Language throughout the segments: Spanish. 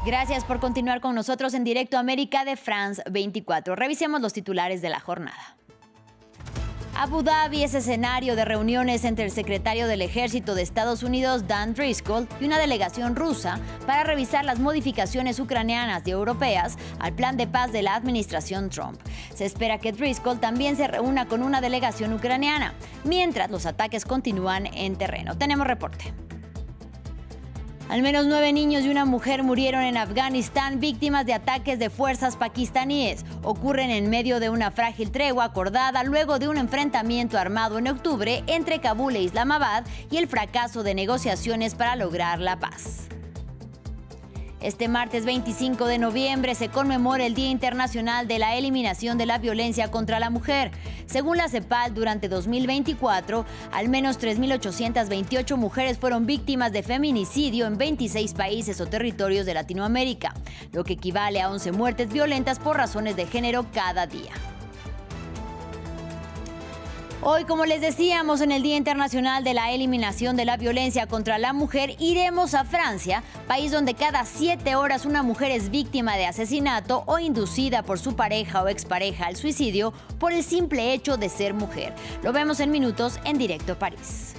Gracias por continuar con nosotros en Directo América de France 24. Revisemos los titulares de la jornada. Abu Dhabi es escenario de reuniones entre el secretario del Ejército de Estados Unidos, Dan Driscoll, y una delegación rusa para revisar las modificaciones ucranianas y europeas al plan de paz de la administración Trump. Se espera que Driscoll también se reúna con una delegación ucraniana, mientras los ataques continúan en terreno. Tenemos reporte. Al menos 9 niños y una mujer murieron en Afganistán víctimas de ataques de fuerzas pakistaníes. Ocurren en medio de una frágil tregua acordada luego de un enfrentamiento armado en octubre entre Kabul e Islamabad y el fracaso de negociaciones para lograr la paz. Este martes 25 de noviembre se conmemora el Día Internacional de la Eliminación de la Violencia contra la Mujer. Según la CEPAL, durante 2024, al menos 3.828 mujeres fueron víctimas de feminicidio en 26 países o territorios de Latinoamérica, lo que equivale a 11 muertes violentas por razones de género cada día. Hoy, como les decíamos, en el Día Internacional de la Eliminación de la Violencia contra la Mujer, iremos a Francia, país donde cada 7 horas una mujer es víctima de asesinato o inducida por su pareja o expareja al suicidio por el simple hecho de ser mujer. Lo vemos en minutos en Directo París.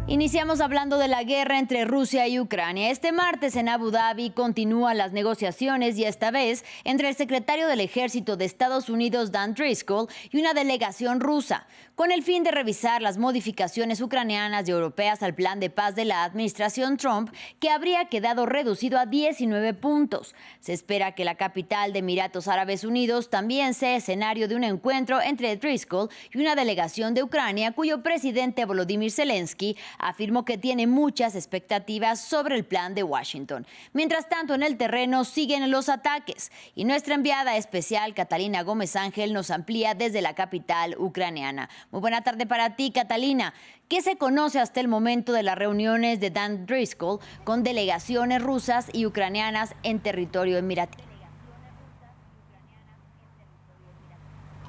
Iniciamos hablando de la guerra entre Rusia y Ucrania. Este martes en Abu Dhabi continúan las negociaciones y esta vez entre el secretario del Ejército de Estados Unidos, Dan Driscoll, y una delegación rusa, con el fin de revisar las modificaciones ucranianas y europeas al plan de paz de la administración Trump, que habría quedado reducido a 19 puntos. Se espera que la capital de Emiratos Árabes Unidos también sea escenario de un encuentro entre Driscoll y una delegación de Ucrania, cuyo presidente Volodymyr Zelensky afirmó que tiene muchas expectativas sobre el plan de Washington. Mientras tanto, en el terreno siguen los ataques y nuestra enviada especial, Catalina Gómez Ángel, nos amplía desde la capital ucraniana. Muy buena tarde para ti, Catalina. ¿Qué se conoce hasta el momento de las reuniones de Dan Driscoll con delegaciones rusas y ucranianas en territorio emiratí?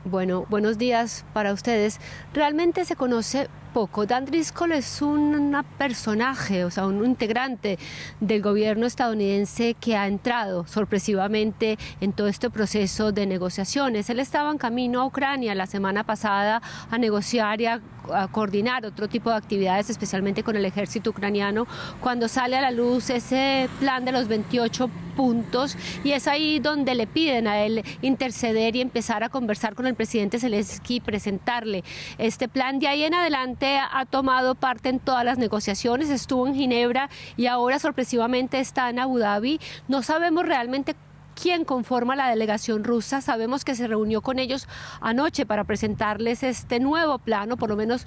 Bueno, buenos días para ustedes. Realmente se conoce poco. Dan Driscoll es un personaje, o sea, un integrante del gobierno estadounidense que ha entrado sorpresivamente en todo este proceso de negociaciones. Él estaba en camino a Ucrania la semana pasada a negociar y a coordinar otro tipo de actividades, especialmente con el ejército ucraniano, cuando sale a la luz ese plan de los 28 puntos, y es ahí donde le piden a él interceder y empezar a conversar con el presidente Zelensky y presentarle este plan. De ahí en adelante ha tomado parte en todas las negociaciones, estuvo en Ginebra y ahora sorpresivamente está en Abu Dhabi. No sabemos realmente quién conforma la delegación rusa. Sabemos que se reunió con ellos anoche para presentarles este nuevo plan, o por lo menos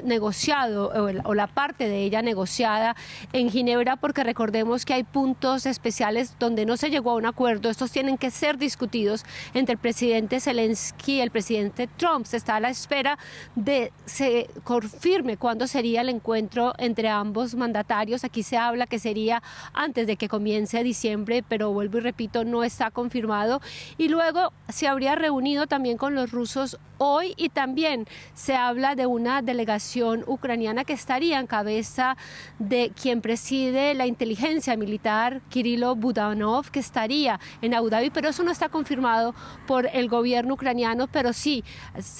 negociado, o la parte de ella negociada en Ginebra, porque recordemos que hay puntos especiales donde no se llegó a un acuerdo. Estos tienen que ser discutidos entre el presidente Zelensky y el presidente Trump. Se está a la espera de se confirme cuándo sería el encuentro entre ambos mandatarios. Aquí se habla que sería antes de que comience diciembre, pero vuelvo y repito, no está confirmado. Y luego se habría reunido también con los rusos hoy, y también se habla de una delegación ucraniana que estaría en cabeza de quien preside la inteligencia militar, Kirilo Budanov, que estaría en Abu Dhabi, pero eso no está confirmado por el gobierno ucraniano, pero sí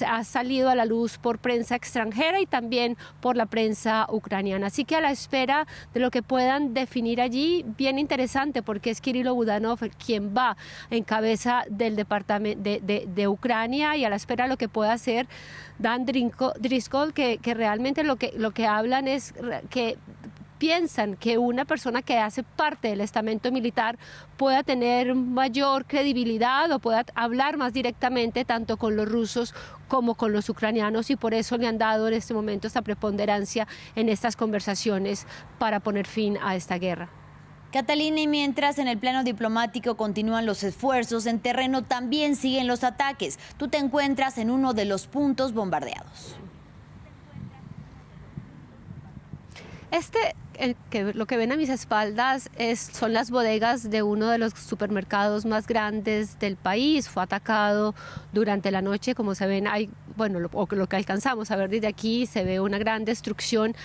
ha salido a la luz por prensa extranjera y también por la prensa ucraniana. Así que a la espera de lo que puedan definir allí, bien interesante, porque es Kirilo Budanov quien va en cabeza del departamento de Ucrania, y a la espera de lo que pueda hacer Dan Driscoll, que realmente lo que hablan es que piensan que una persona que hace parte del estamento militar pueda tener mayor credibilidad o pueda hablar más directamente tanto con los rusos como con los ucranianos, y por eso le han dado en este momento esta preponderancia en estas conversaciones para poner fin a esta guerra. Catalina, y mientras en el plano diplomático continúan los esfuerzos, en terreno también siguen los ataques. Tú te encuentras en uno de los puntos bombardeados. Este lo que ven a mis espaldas son las bodegas de uno de los supermercados más grandes del país. Fue atacado durante la noche, como se ven, lo que alcanzamos a ver desde aquí, se ve una gran destrucción.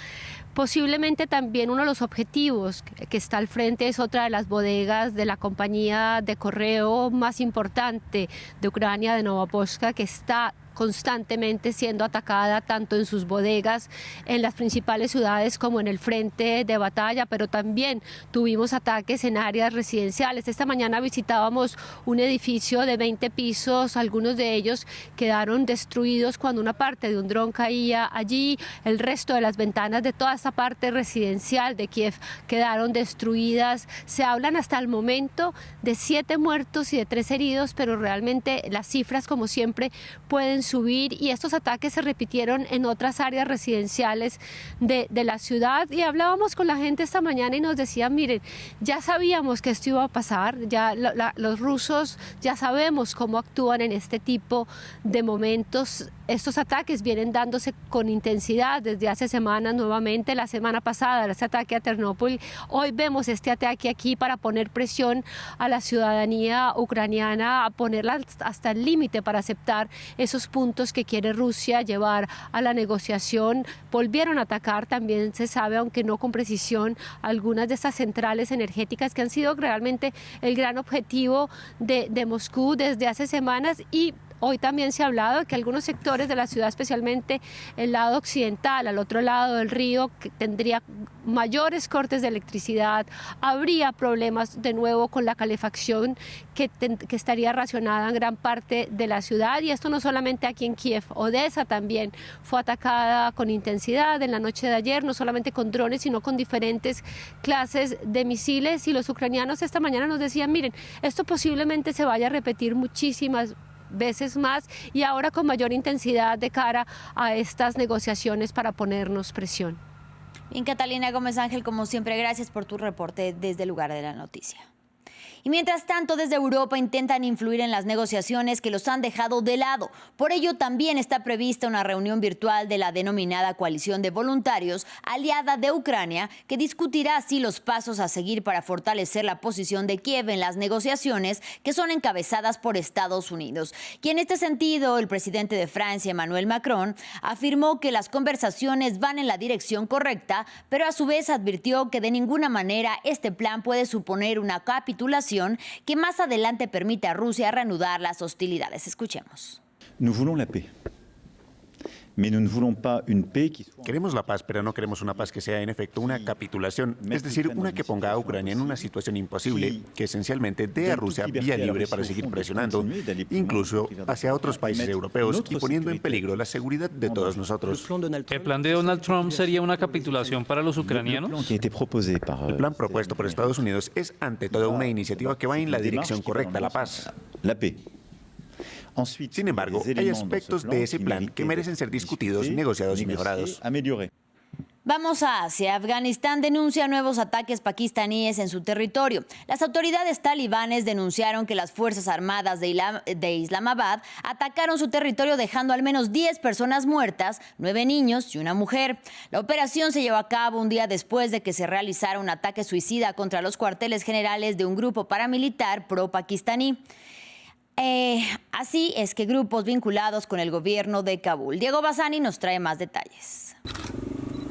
Posiblemente también uno de los objetivos que está al frente es otra de las bodegas de la compañía de correo más importante de Ucrania, de Novopochka, que está constantemente siendo atacada tanto en sus bodegas en las principales ciudades como en el frente de batalla, pero también tuvimos ataques en áreas residenciales. Esta mañana visitábamos un edificio de 20 pisos, algunos de ellos quedaron destruidos cuando una parte de un dron caía allí, el resto de las ventanas de toda esta parte residencial de Kiev quedaron destruidas. Se hablan hasta el momento de 7 muertos y de 3 heridos, pero realmente las cifras, como siempre, pueden subir, y estos ataques se repitieron en otras áreas residenciales de la ciudad. Y hablábamos con la gente esta mañana y nos decían, miren, ya sabíamos que esto iba a pasar, ya los rusos ya sabemos cómo actúan en este tipo de momentos. Estos ataques vienen dándose con intensidad desde hace semanas nuevamente. La semana pasada, este ataque a Ternópil, hoy vemos este ataque aquí para poner presión a la ciudadanía ucraniana, a ponerla hasta el límite para aceptar esos puntos que quiere Rusia llevar a la negociación. Volvieron a atacar, también se sabe, aunque no con precisión, algunas de estas centrales energéticas que han sido realmente el gran objetivo de Moscú desde hace semanas. Y hoy también se ha hablado de que algunos sectores de la ciudad, especialmente el lado occidental, al otro lado del río, que tendría mayores cortes de electricidad, habría problemas de nuevo con la calefacción que estaría racionada en gran parte de la ciudad. Y esto no solamente aquí en Kiev, Odessa también fue atacada con intensidad en la noche de ayer, no solamente con drones, sino con diferentes clases de misiles. Y los ucranianos esta mañana nos decían, miren, esto posiblemente se vaya a repetir muchísimas veces más, y ahora con mayor intensidad de cara a estas negociaciones para ponernos presión. Bien, Catalina Gómez Ángel, como siempre, gracias por tu reporte desde el lugar de la noticia. Y mientras tanto, desde Europa intentan influir en las negociaciones que los han dejado de lado. Por ello, también está prevista una reunión virtual de la denominada Coalición de Voluntarios, aliada de Ucrania, que discutirá así los pasos a seguir para fortalecer la posición de Kiev en las negociaciones que son encabezadas por Estados Unidos. Y en este sentido, el presidente de Francia, Emmanuel Macron, afirmó que las conversaciones van en la dirección correcta, pero a su vez advirtió que de ninguna manera este plan puede suponer una capitulación que más adelante permite a Rusia reanudar las hostilidades. Escuchemos. Queremos la paz, pero no queremos una paz que sea en efecto una capitulación, es decir, una que ponga a Ucrania en una situación imposible, que esencialmente dé a Rusia vía libre para seguir presionando, incluso hacia otros países europeos, y poniendo en peligro la seguridad de todos nosotros. ¿El plan de Donald Trump sería una capitulación para los ucranianos? El plan propuesto por Estados Unidos es ante todo una iniciativa que va en la dirección correcta, la paz. Sin embargo, hay aspectos de ese plan que merecen ser discutidos, negociados y mejorados. Vamos a Asia. Afganistán denuncia nuevos ataques pakistaníes en su territorio. Las autoridades talibanes denunciaron que las Fuerzas Armadas de Islamabad atacaron su territorio dejando al menos 10 personas muertas, 9 niños y una mujer. La operación se llevó a cabo un día después de que se realizara un ataque suicida contra los cuarteles generales de un grupo paramilitar pro-pakistaní. Así es que grupos vinculados con el gobierno de Kabul. Diego Bassani nos trae más detalles.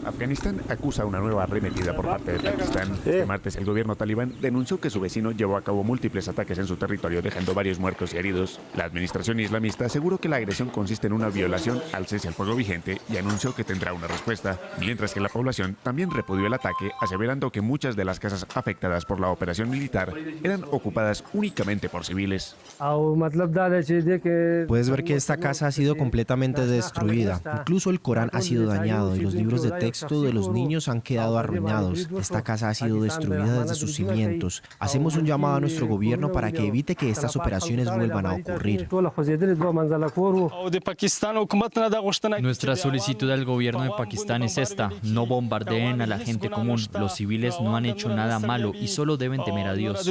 Afganistán acusa una nueva arremetida por parte de Pakistán. Este martes, el gobierno talibán denunció que su vecino llevó a cabo múltiples ataques en su territorio, dejando varios muertos y heridos. La administración islamista aseguró que la agresión consiste en una violación al cese al fuego vigente y anunció que tendrá una respuesta, mientras que la población también repudió el ataque, aseverando que muchas de las casas afectadas por la operación militar eran ocupadas únicamente por civiles. Puedes ver que esta casa ha sido completamente destruida. Incluso el Corán ha sido dañado y los libros de texto de los niños han quedado arruinados. Esta casa ha sido destruida desde sus cimientos. Hacemos un llamado a nuestro gobierno para que evite que estas operaciones vuelvan a ocurrir. Nuestra solicitud al gobierno de Pakistán es esta: no bombardeen a la gente común. Los civiles no han hecho nada malo y solo deben temer a Dios.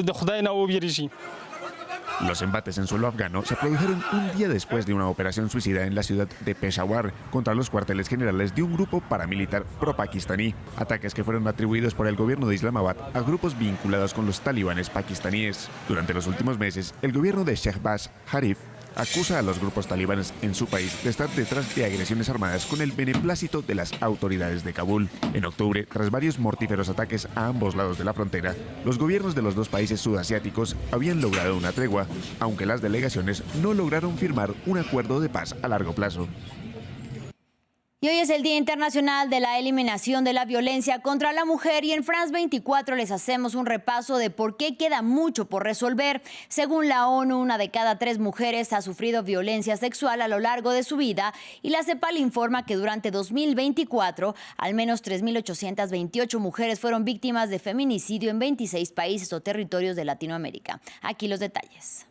Los embates en suelo afgano se produjeron un día después de una operación suicida en la ciudad de Peshawar contra los cuarteles generales de un grupo paramilitar pro-pakistaní, ataques que fueron atribuidos por el gobierno de Islamabad a grupos vinculados con los talibanes pakistaníes. Durante los últimos meses, el gobierno de Shehbaz Sharif acusa a los grupos talibanes en su país de estar detrás de agresiones armadas con el beneplácito de las autoridades de Kabul. En octubre, tras varios mortíferos ataques a ambos lados de la frontera, los gobiernos de los dos países sudasiáticos habían logrado una tregua, aunque las delegaciones no lograron firmar un acuerdo de paz a largo plazo. Y hoy es el Día Internacional de la Eliminación de la Violencia contra la Mujer y en France 24 les hacemos un repaso de por qué queda mucho por resolver. Según la ONU, 1 de cada 3 mujeres ha sufrido violencia sexual a lo largo de su vida y la CEPAL informa que durante 2024 al menos 3.828 mujeres fueron víctimas de feminicidio en 26 países o territorios de Latinoamérica. Aquí los detalles.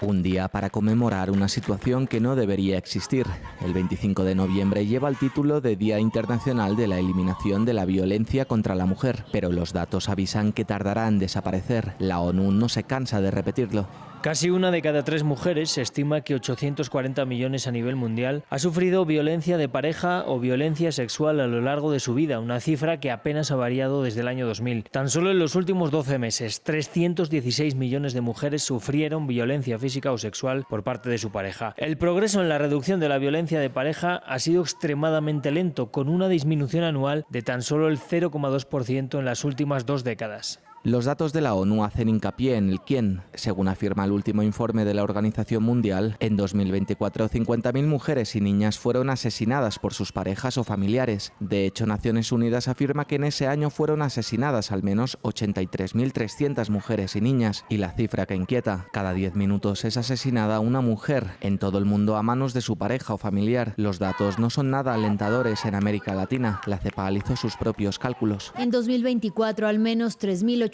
Un día para conmemorar una situación que no debería existir. El 25 de noviembre lleva el título de Día Internacional de la Eliminación de la Violencia contra la Mujer, pero los datos avisan que tardará en desaparecer. La ONU no se cansa de repetirlo. Casi 1 de cada 3 mujeres, se estima que 840 millones a nivel mundial, ha sufrido violencia de pareja o violencia sexual a lo largo de su vida, una cifra que apenas ha variado desde el año 2000. Tan solo en los últimos 12 meses, 316 millones de mujeres sufrieron violencia física o sexual por parte de su pareja. El progreso en la reducción de la violencia de pareja ha sido extremadamente lento, con una disminución anual de tan solo el 0,2% en las últimas 2 décadas. Los datos de la ONU hacen hincapié en el quién. Según afirma el último informe de la Organización Mundial, en 2024 50.000 mujeres y niñas fueron asesinadas por sus parejas o familiares. De hecho, Naciones Unidas afirma que en ese año fueron asesinadas al menos 83.300 mujeres y niñas. Y la cifra que inquieta, cada 10 minutos es asesinada una mujer en todo el mundo a manos de su pareja o familiar. Los datos no son nada alentadores en América Latina. La CEPAL hizo sus propios cálculos. En 2024 al menos 3.828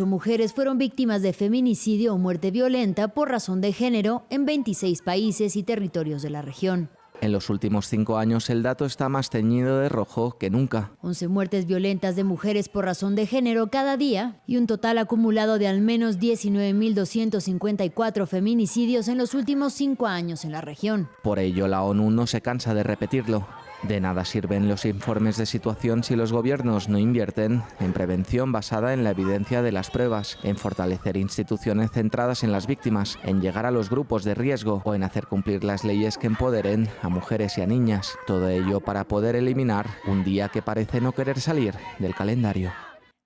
mujeres fueron víctimas de feminicidio o muerte violenta por razón de género en 26 países y territorios de la región. En los últimos 5 años el dato está más teñido de rojo que nunca. 11 muertes violentas de mujeres por razón de género cada día y un total acumulado de al menos 19.254 feminicidios en los últimos 5 años en la región. Por ello la ONU no se cansa de repetirlo. De nada sirven los informes de situación si los gobiernos no invierten en prevención basada en la evidencia de las pruebas, en fortalecer instituciones centradas en las víctimas, en llegar a los grupos de riesgo o en hacer cumplir las leyes que empoderen a mujeres y a niñas. Todo ello para poder eliminar un día que parece no querer salir del calendario.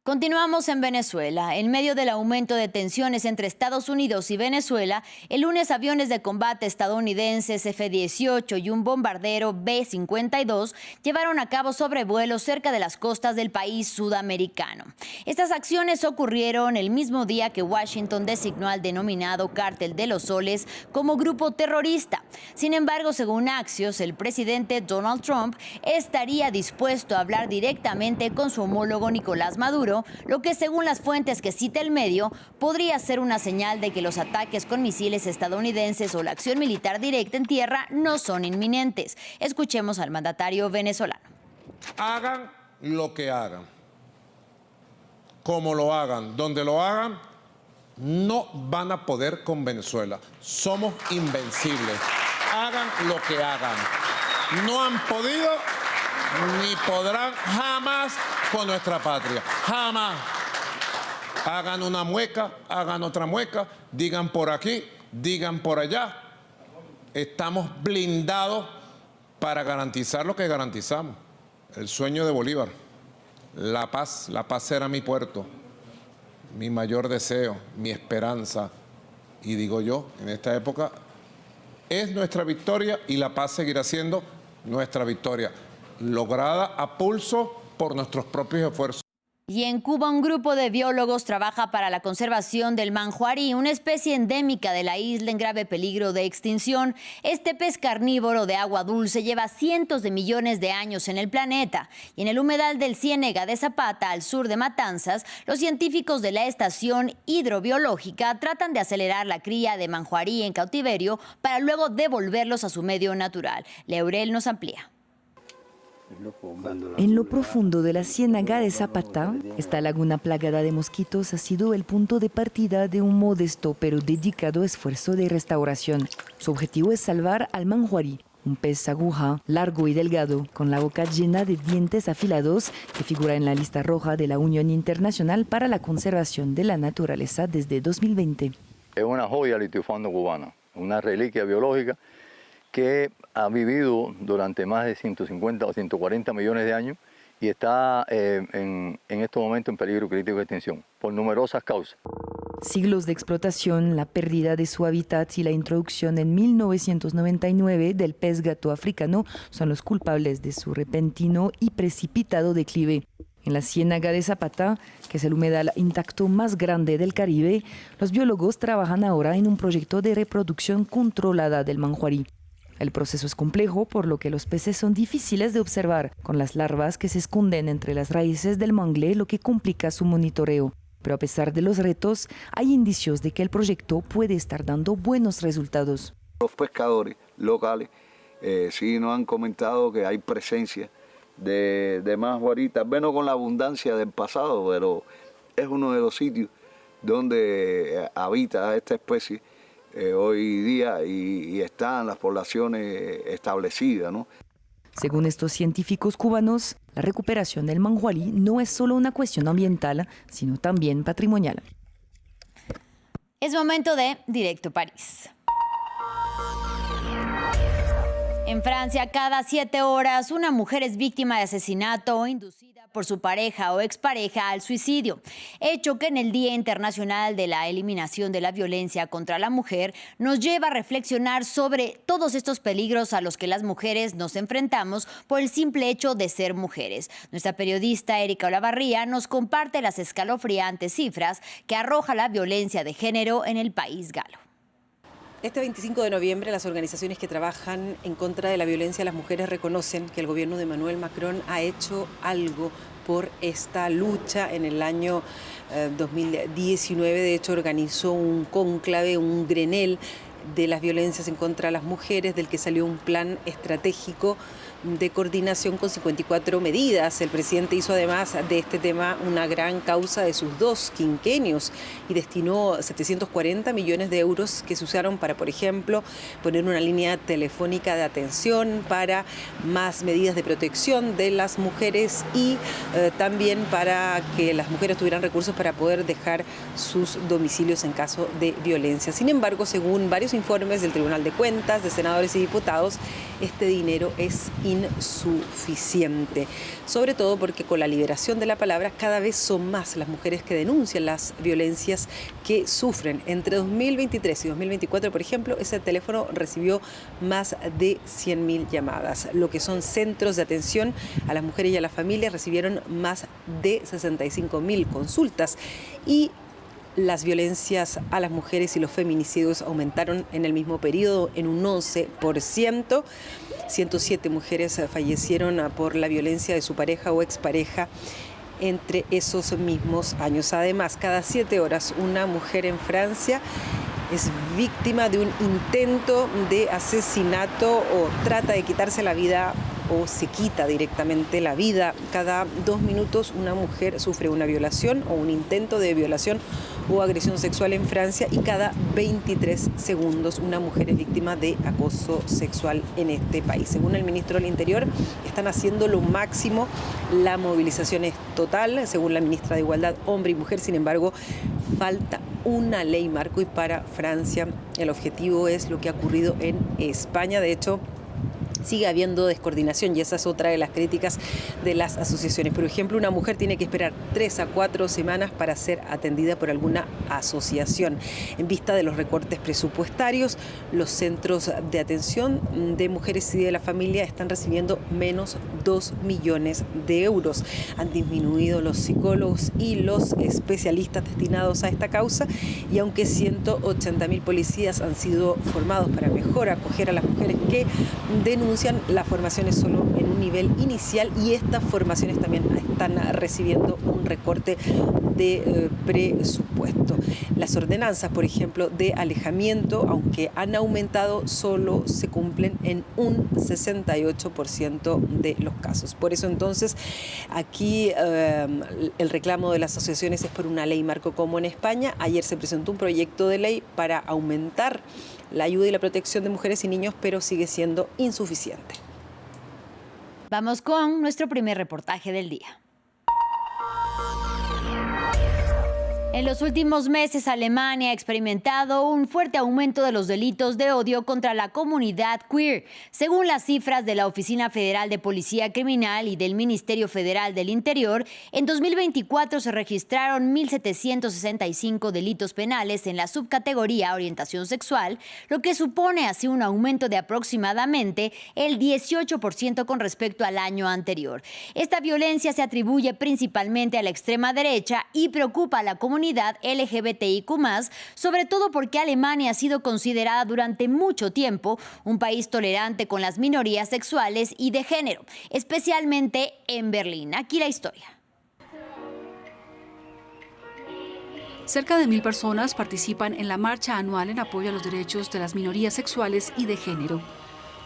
Continuamos en Venezuela. En medio del aumento de tensiones entre Estados Unidos y Venezuela, el lunes aviones de combate estadounidenses F-18 y un bombardero B-52 llevaron a cabo sobrevuelos cerca de las costas del país sudamericano. Estas acciones ocurrieron el mismo día que Washington designó al denominado Cártel de los Soles como grupo terrorista. Sin embargo, según Axios, el presidente Donald Trump estaría dispuesto a hablar directamente con su homólogo Nicolás Maduro, lo que según las fuentes que cita el medio podría ser una señal de que los ataques con misiles estadounidenses o la acción militar directa en tierra no son inminentes. Escuchemos al mandatario venezolano. Hagan lo que hagan, como lo hagan, donde lo hagan, no van a poder con Venezuela. Somos invencibles. Hagan lo que hagan. No han podido ni podrán jamás con nuestra patria. Jamás. Hagan una mueca, hagan otra mueca, digan por aquí, digan por allá. Estamos blindados para garantizar lo que garantizamos. El sueño de Bolívar, la paz era mi puerto, mi mayor deseo, mi esperanza. Y digo yo, en esta época, es nuestra victoria y la paz seguirá siendo nuestra victoria, lograda a pulso por nuestros propios esfuerzos. Y en Cuba, un grupo de biólogos trabaja para la conservación del manjuarí, una especie endémica de la isla en grave peligro de extinción. Este pez carnívoro de agua dulce lleva cientos de millones de años en el planeta. Y en el humedal del Ciénega de Zapata, al sur de Matanzas, los científicos de la estación hidrobiológica tratan de acelerar la cría de manjuarí en cautiverio para luego devolverlos a su medio natural. Leurel nos amplía. En lo profundo de la Ciénaga de Zapata, esta laguna plagada de mosquitos ha sido el punto de partida de un modesto pero dedicado esfuerzo de restauración. Su objetivo es salvar al manjuarí, un pez aguja, largo y delgado, con la boca llena de dientes afilados, que figura en la lista roja de la Unión Internacional para la Conservación de la Naturaleza desde 2020. Es una joya litifando cubana, una reliquia biológica que ha vivido durante más de 150 o 140 millones de años y está en estos momentos en peligro crítico de extinción, por numerosas causas. Siglos de explotación, la pérdida de su hábitat y la introducción en 1999 del pez gato africano son los culpables de su repentino y precipitado declive. En la Ciénaga de Zapata, que es el humedal intacto más grande del Caribe, los biólogos trabajan ahora en un proyecto de reproducción controlada del manjuarí. El proceso es complejo, por lo que los peces son difíciles de observar, con las larvas que se esconden entre las raíces del mangle, lo que complica su monitoreo. Pero a pesar de los retos, hay indicios de que el proyecto puede estar dando buenos resultados. Los pescadores locales sí nos han comentado que hay presencia de manjuarí, tal vez no con la abundancia del pasado, pero es uno de los sitios donde habita esta especie hoy día y están las poblaciones establecidas, ¿no? Según estos científicos cubanos, la recuperación del manjuarí no es solo una cuestión ambiental, sino también patrimonial. Es momento de Directo París. En Francia, cada 7 horas, una mujer es víctima de asesinato o inducida por su pareja o expareja al suicidio, hecho que en el Día Internacional de la Eliminación de la Violencia contra la Mujer nos lleva a reflexionar sobre todos estos peligros a los que las mujeres nos enfrentamos por el simple hecho de ser mujeres. Nuestra periodista Erika Olavarría nos comparte las escalofriantes cifras que arroja la violencia de género en el país galo. Este 25 de noviembre, las organizaciones que trabajan en contra de la violencia a las mujeres reconocen que el gobierno de Emmanuel Macron ha hecho algo por esta lucha. En el año 2019, de hecho, organizó un cónclave, un Grenelle de las violencias en contra de las mujeres, del que salió un plan estratégico de coordinación con 54 medidas. El presidente hizo además de este tema una gran causa de sus 2 quinquenios y destinó 740 millones de euros que se usaron para, por ejemplo, poner una línea telefónica de atención, para más medidas de protección de las mujeres y también para que las mujeres tuvieran recursos para poder dejar sus domicilios en caso de violencia. Sin embargo, según varios informes del Tribunal de Cuentas, de senadores y diputados, este dinero es insuficiente, sobre todo porque con la liberación de la palabra cada vez son más las mujeres que denuncian las violencias que sufren. Entre 2023 y 2024, por ejemplo, ese teléfono recibió más de 100.000 llamadas. Lo que son centros de atención a las mujeres y a las familias recibieron más de 65.000 consultas y las violencias a las mujeres y los feminicidios aumentaron en el mismo periodo en un 11%. 107 mujeres fallecieron por la violencia de su pareja o expareja entre esos mismos años. Además, cada 7 horas una mujer en Francia es víctima de un intento de asesinato o trata de quitarse la vida o se quita directamente la vida. Cada 2 minutos una mujer sufre una violación o un intento de violación o agresión sexual en Francia, y cada 23 segundos una mujer es víctima de acoso sexual en este país. Según el ministro del Interior, están haciendo lo máximo, la movilización es total, según la ministra de Igualdad, hombre y mujer. Sin embargo, falta una ley marco, y para Francia el objetivo es lo que ha ocurrido en España. De hecho, sigue habiendo descoordinación y esa es otra de las críticas de las asociaciones. Por ejemplo, una mujer tiene que esperar 3 a 4 semanas para ser atendida por alguna asociación. En vista de los recortes presupuestarios, los centros de atención de mujeres y de la familia están recibiendo menos 2 millones de euros. Han disminuido los psicólogos y los especialistas destinados a esta causa, y aunque 180.000 policías han sido formados para mejor acoger a las mujeres que denuncian, la formación es solo en un nivel inicial y estas formaciones también están recibiendo un recorte de presupuesto. Las ordenanzas, por ejemplo, de alejamiento, aunque han aumentado, solo se cumplen en un 68% de los casos. Por eso entonces aquí el reclamo de las asociaciones es por una ley marco como en España. Ayer se presentó un proyecto de ley para aumentar la ayuda y la protección de mujeres y niños, pero sigue siendo insuficiente. Vamos con nuestro primer reportaje del día. En los últimos meses, Alemania ha experimentado un fuerte aumento de los delitos de odio contra la comunidad queer. Según las cifras de la Oficina Federal de Policía Criminal y del Ministerio Federal del Interior, en 2024 se registraron 1.765 delitos penales en la subcategoría orientación sexual, lo que supone así un aumento de aproximadamente el 18% con respecto al año anterior. Esta violencia se atribuye principalmente a la extrema derecha y preocupa a la comunidad LGBTIQ+, sobre todo porque Alemania ha sido considerada durante mucho tiempo un país tolerante con las minorías sexuales y de género, especialmente en Berlín. Aquí la historia. Cerca de 1.000 personas participan en la marcha anual en apoyo a los derechos de las minorías sexuales y de género.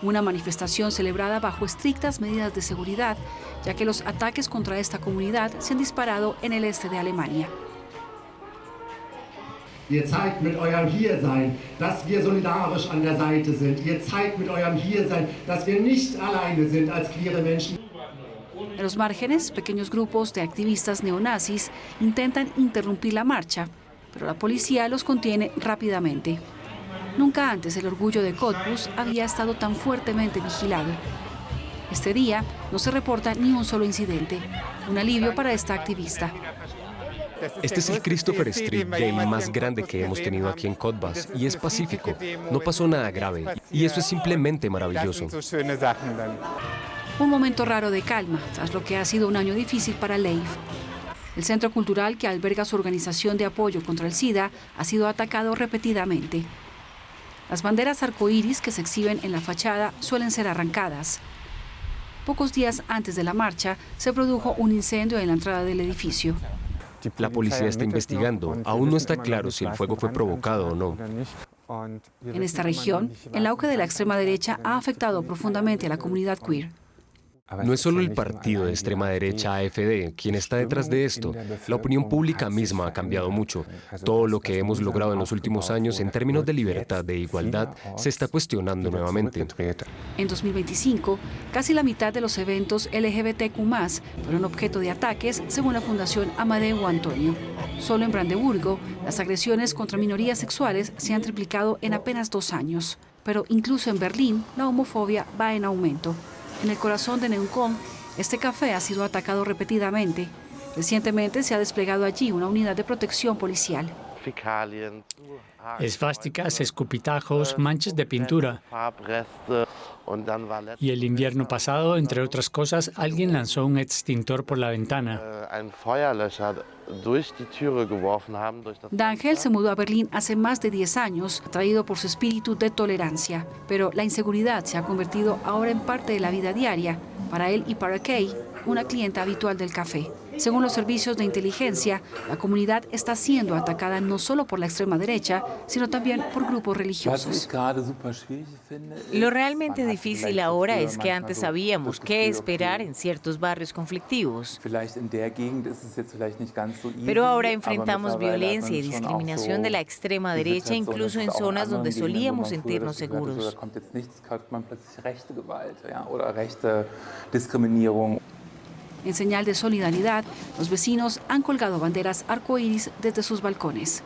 Una manifestación celebrada bajo estrictas medidas de seguridad, ya que los ataques contra esta comunidad se han disparado en el este de Alemania. Ihr zeigt mit eurem Hiersein, dass wir solidarisch an der Seite sind. Ihr zeigt mit eurem Hiersein, dass wir nicht alleine sind als queere Menschen. En los márgenes, pequeños grupos de activistas neonazis intentan interrumpir la marcha, pero la policía los contiene rápidamente. Nunca antes el orgullo de Cottbus había estado tan fuertemente vigilado. Este día no se reporta ni un solo incidente, un alivio para esta activista. Este es el Christopher Street Day más grande que hemos tenido aquí en Cottbus y es pacífico, no pasó nada grave y eso es simplemente maravilloso. Un momento raro de calma tras lo que ha sido un año difícil para Leif. El centro cultural que alberga su organización de apoyo contra el SIDA ha sido atacado repetidamente. Las banderas arcoíris que se exhiben en la fachada suelen ser arrancadas. Pocos días antes de la marcha se produjo un incendio en la entrada del edificio. La policía está investigando. Aún no está claro si el fuego fue provocado o no. En esta región, el auge de la extrema derecha ha afectado profundamente a la comunidad queer. No es solo el partido de extrema derecha AfD quien está detrás de esto. La opinión pública misma ha cambiado mucho. Todo lo que hemos logrado en los últimos años en términos de libertad, de igualdad, se está cuestionando nuevamente. En 2025, casi la mitad de los eventos LGBTQ+ fueron objeto de ataques, según la Fundación Amadeu Antonio. Solo en Brandeburgo, las agresiones contra minorías sexuales se han triplicado en apenas 2 años. Pero incluso en Berlín, la homofobia va en aumento. En el corazón de Neukölln, este café ha sido atacado repetidamente. Recientemente se ha desplegado allí una unidad de protección policial. Esvásticas, escupitajos, manchas de pintura. Y el invierno pasado, entre otras cosas, alguien lanzó un extintor por la ventana. D'Angel se mudó a Berlín hace más de 10 años, atraído por su espíritu de tolerancia. Pero la inseguridad se ha convertido ahora en parte de la vida diaria, para él y para Kay, una clienta habitual del café. Según los servicios de inteligencia, la comunidad está siendo atacada no solo por la extrema derecha, sino también por grupos religiosos. Lo realmente difícil ahora es que antes sabíamos qué esperar en ciertos barrios conflictivos. Pero ahora enfrentamos violencia y discriminación de la extrema derecha, incluso en zonas donde solíamos sentirnos seguros. En señal de solidaridad, los vecinos han colgado banderas arcoíris desde sus balcones.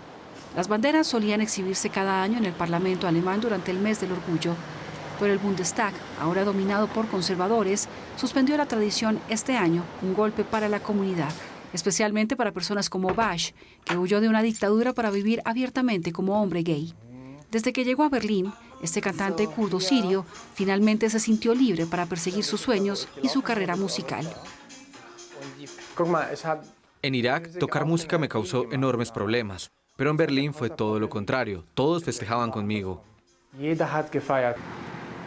Las banderas solían exhibirse cada año en el Parlamento alemán durante el mes del orgullo, pero el Bundestag, ahora dominado por conservadores, suspendió la tradición este año, un golpe para la comunidad, especialmente para personas como Bash, que huyó de una dictadura para vivir abiertamente como hombre gay. Desde que llegó a Berlín, este cantante kurdo sirio finalmente se sintió libre para perseguir sus sueños y su carrera musical. En Irak, tocar música me causó enormes problemas, pero en Berlín fue todo lo contrario. Todos festejaban conmigo.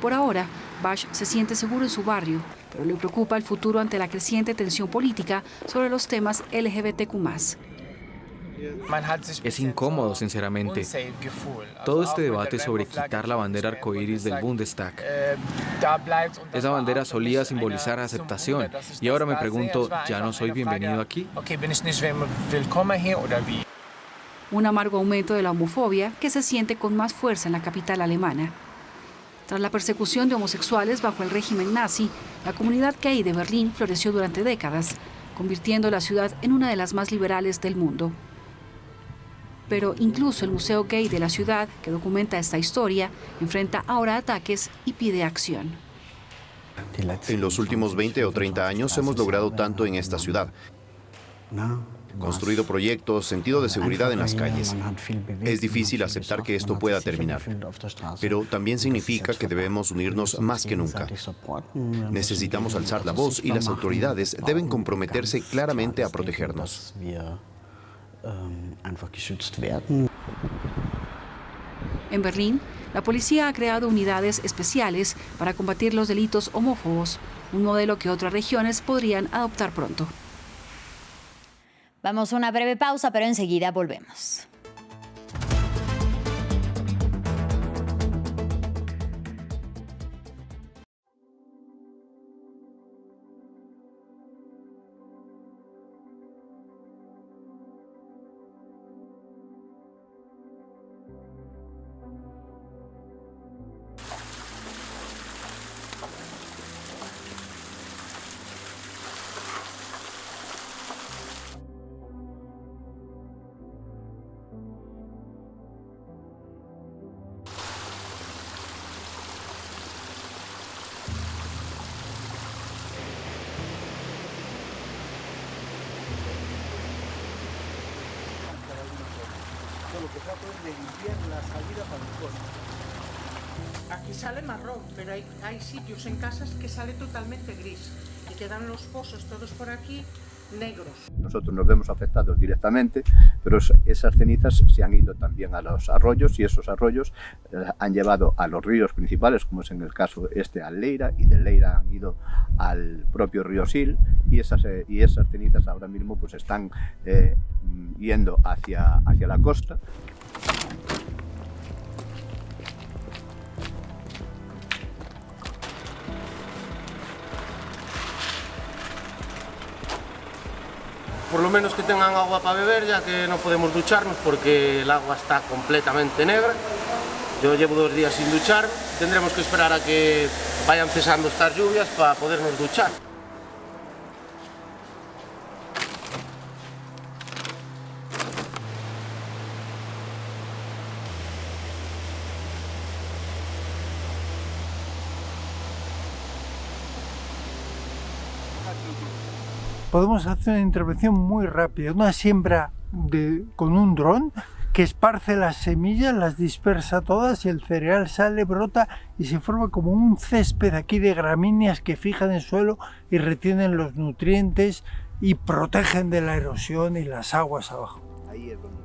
Por ahora, Bash se siente seguro en su barrio, pero le preocupa el futuro ante la creciente tensión política sobre los temas LGBTQ+. Es incómodo, sinceramente. Todo este debate sobre quitar la bandera arcoíris del Bundestag. Esa bandera solía simbolizar aceptación y ahora me pregunto, ¿ya no soy bienvenido aquí? Un amargo aumento de la homofobia que se siente con más fuerza en la capital alemana. Tras la persecución de homosexuales bajo el régimen nazi, la comunidad gay de Berlín floreció durante décadas, convirtiendo la ciudad en una de las más liberales del mundo. Pero incluso el Museo Gay de la ciudad, que documenta esta historia, enfrenta ahora ataques y pide acción. En los últimos 20 o 30 años hemos logrado tanto en esta ciudad. Construido proyectos, sentido de seguridad en las calles. Es difícil aceptar que esto pueda terminar, pero también significa que debemos unirnos más que nunca. Necesitamos alzar la voz y las autoridades deben comprometerse claramente a protegernos. En Berlín, la policía ha creado unidades especiales para combatir los delitos homófobos, un modelo que otras regiones podrían adoptar pronto. Vamos a una breve pausa, pero enseguida volvemos. Lo que trato es de limpiar la salida para el coche. Aquí sale marrón, pero hay sitios en casas que sale totalmente gris y quedan los pozos todos por aquí negros. Nosotros nos vemos afectados directamente, pero esas cenizas se han ido también a los arroyos y esos arroyos han llevado a los ríos principales, como es en el caso al Leira, y del Leira han ido al propio río Sil y esas cenizas ahora mismo pues están yendo hacia la costa. Por lo menos que tengan agua para beber, ya que no podemos ducharnos porque el agua está completamente negra. Yo llevo 2 días sin duchar, tendremos que esperar a que vayan cesando estas lluvias para podernos duchar. Podemos hacer una intervención muy rápida, una siembra con un dron que esparce las semillas, las dispersa todas y el cereal sale, brota y se forma como un césped aquí de gramíneas que fijan el suelo y retienen los nutrientes y protegen de la erosión y las aguas abajo. Ahí es donde